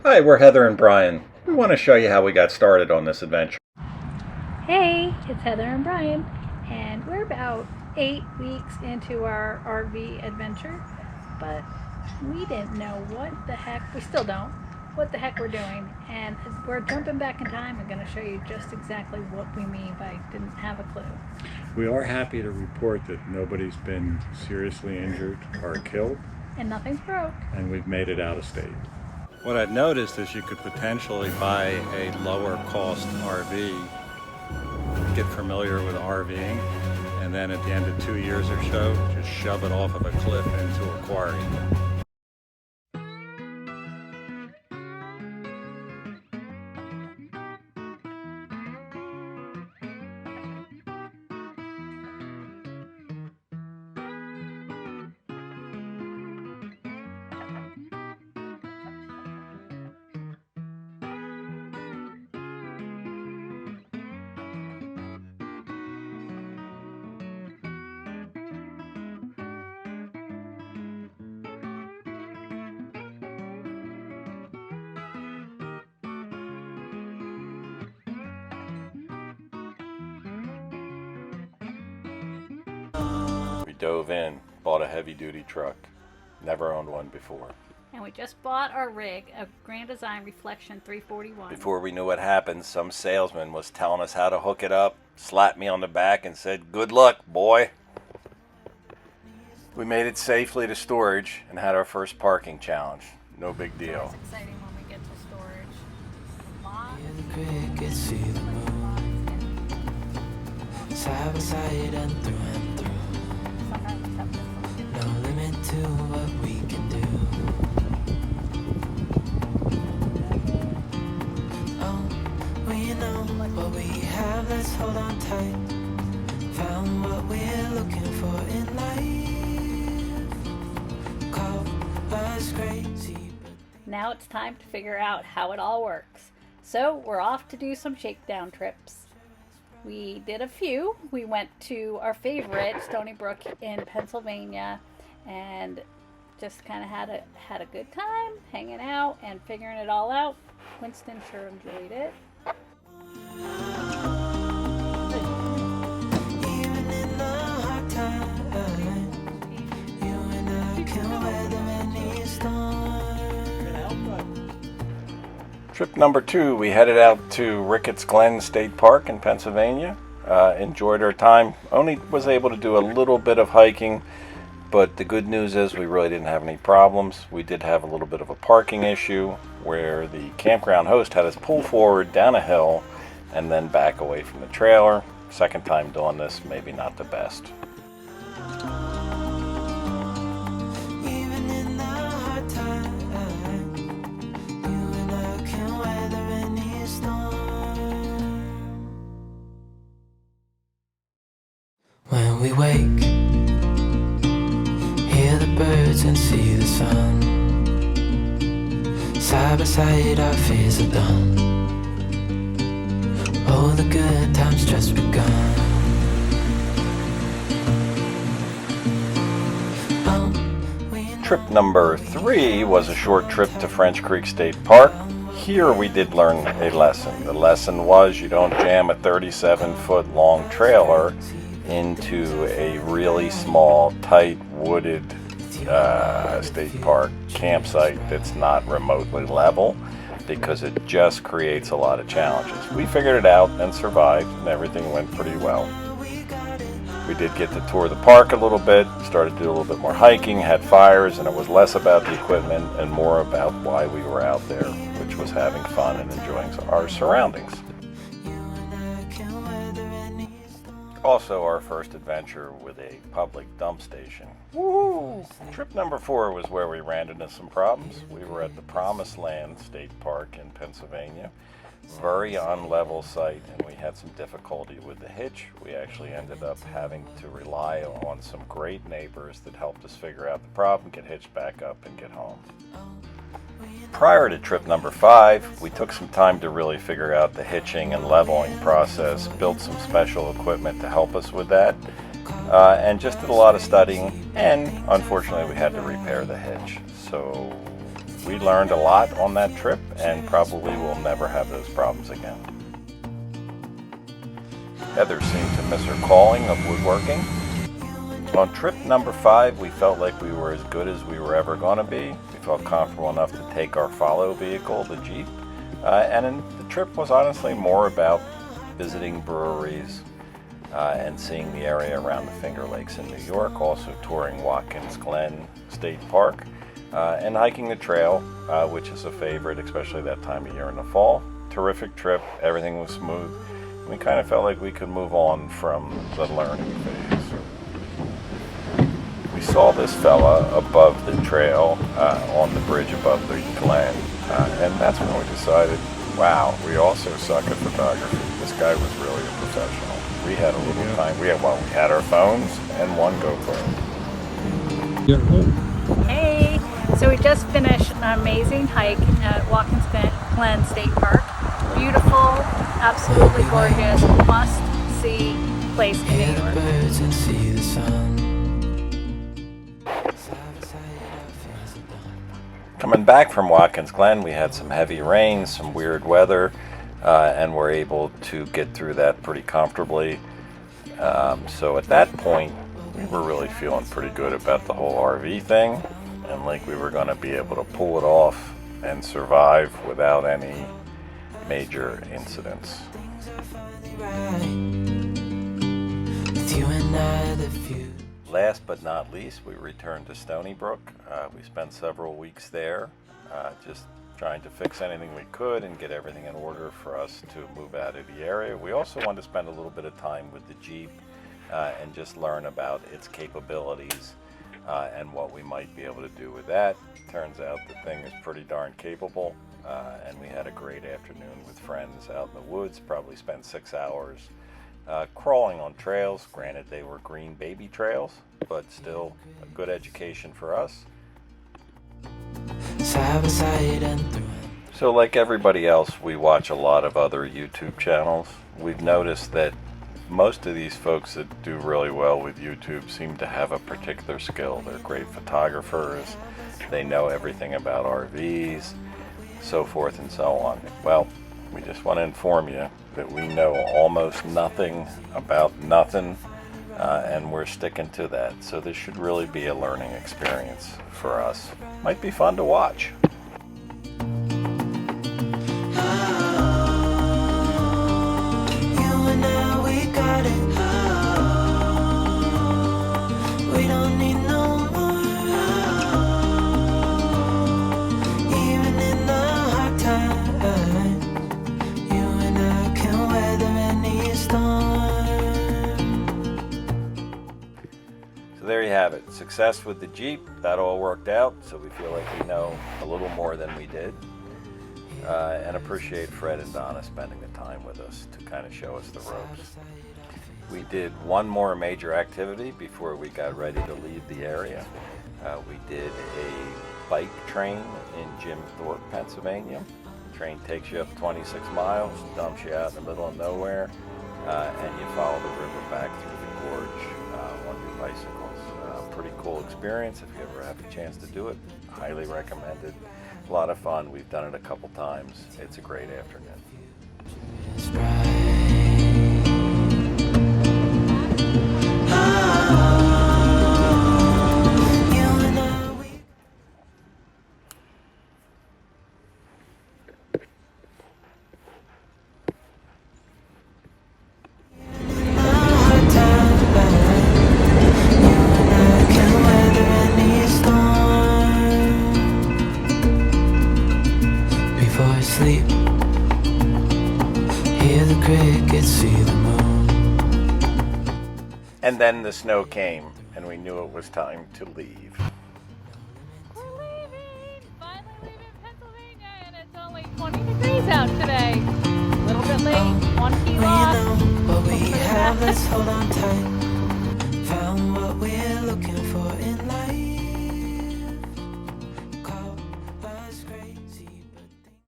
Hi, we're Heather and Brian. We want to show you how we got started on this adventure. Hey, it's Heather and Brian, and we're about 8 weeks into our RV adventure, but we didn't know what the heck, we still don't, what the heck we're doing, and as we're jumping back in time, I'm going to show you just exactly what we mean by didn't have a clue. We are happy to report that nobody's been seriously injured or killed, And nothing's broke. and we've made it out of state. What I've noticed is you could potentially buy a lower cost RV, get familiar with RVing, and then at the end of 2 years or so, just shove it off of a cliff into a quarry. We dove in, bought a heavy duty truck, never owned one before. And we just bought our rig, a Grand Design Reflection 341. Before we knew what happened, some salesman was telling us how to hook it up, slapped me on the back and said, "Good luck, boy." We made it safely to storage and had our first parking challenge. No big deal. It's exciting when we get to storage. Lot. Hear the crickets, see the moon, side by side and through and through. Sometimes it's tough to find. No limit to what we can do. Oh, we know what we have, let's hold on tight. Found what we're looking for in life. Call us crazy, but Now it's time to figure out how it all works. So we're off to do some shakedown trips. We did a few. We went to our favorite, Stony Brook in Pennsylvania, and just kind of had a good time hanging out and figuring it all out. Winston sure enjoyed it. even in the hard times, you and I can weather any storm. Trip number 2, we headed out to Ricketts Glen State Park in Pennsylvania. Enjoyed our time. Only was able to do a little bit of hiking, but the good news is we really didn't have any problems. We did have a little bit of a parking issue where the campground host had us pull forward down a hill and then back away from the trailer. Second time doing this, maybe not the best. Even in the hard times, you and I can weather any storm. When we wake, hear the birds and see the sun. Side by side, our fears are done. Oh, the good times just begun. Oh, we know Trip number 3 was a short trip to French Creek State Park. Here we did learn a lesson. The lesson was you don't jam a 37-foot long trailer into a really small, tight, wooded state park campsite that's not remotely level, because it just creates a lot of challenges. We figured it out and survived, and everything went pretty well. We did get to tour the park a little bit, started to do a little bit more hiking, had fires, and it was less about the equipment and more about why we were out there, which was having fun and enjoying our surroundings. you and I can weather any Also, our first adventure with a public dump station. Woo! Trip number 4 was where we ran into some problems. We were at the Promised Land State Park in Pennsylvania. Very unlevel site, and we had some difficulty with the hitch. We actually ended up having to rely on some great neighbors that helped us figure out the problem, get hitched back up, and get home. Prior to trip number 5, we took some time to really figure out the hitching and leveling process, built some special equipment to help us with that, and just did a lot of studying, and unfortunately we had to repair the hitch. So we learned a lot on that trip and probably will never have those problems again. Heather seemed to miss her calling of woodworking. On trip number 5, we felt like we were as good as we were ever going to be. We felt comfortable enough to take our follow vehicle, the Jeep. The trip was honestly more about visiting breweries and seeing the area around the Finger Lakes in New York, also touring Watkins Glen State Park, and hiking the trail, which is a favorite, especially that time of year in the fall. Terrific trip, everything was smooth. We kind of felt like we could move on from the learning phase. We saw this fella above the trail on the bridge above the Glen, and that's when we decided, wow, we also suck at photography. This guy was really a professional. We had a little time. We had our phones and one GoPro. Hey, so we just finished an amazing hike at Watkins Glen State Park. Beautiful, absolutely gorgeous, must-see place in Hear New the York. birds and see the sun. Coming back from Watkins Glen, we had some heavy rain, some weird weather, and were able to get through that pretty comfortably. So at that point, we were really feeling pretty good about the whole RV thing, and like we were going to be able to pull it off and survive without any major incidents. With you and I, the future. Last but not least, we returned to Stony Brook. We spent several weeks there, just trying to fix anything we could and get everything in order for us to move out of the area. We also wanted to spend a little bit of time with the Jeep and just learn about its capabilities and what we might be able to do with that. Turns out the thing is pretty darn capable, and we had a great afternoon with friends out in the woods. Probably spent 6 hours crawling on trails. Granted, they were green baby trails, but still a good education for us. Side by side and through. So like everybody else, we watch a lot of other YouTube channels. We've noticed that most of these folks that do really well with YouTube seem to have a particular skill. They're great photographers, they know everything about RVs, so forth and so on. Well, we just want to inform you that we know almost nothing about nothing, and we're sticking to that. So this should really be a learning experience for us. Might be fun to watch. You and I, we got it. We don't need no more. Even in the hard times, you and I can weather any storm. So there you have it. Success with the Jeep. That all worked out, so we feel like we know a little more than we did. And appreciate Fred and Donna spending the time with us to kind of show us the ropes. We did one more major activity before we got ready to leave the area. We did a bike train in Jim Thorpe, Pennsylvania. The train takes you up 26 miles, dumps you out in the middle of nowhere, and you follow the river back through the gorge on your bicycles. Pretty cool experience. If you ever have a chance to do it, highly recommended. A lot of fun. We've done it a couple times. It's a great afternoon. It's bright. You and I, we hard times. You and I can weather any storm. Before I sleep, hear the crickets, see the moon. And then the snow came, and we knew it was time to leave. We're leaving! Finally leaving Pennsylvania, and it's only 20 degrees out today. A little bit late, 1 key Well, lost. you know what we We'll put it have, back. let's hold on tight. Found what we're looking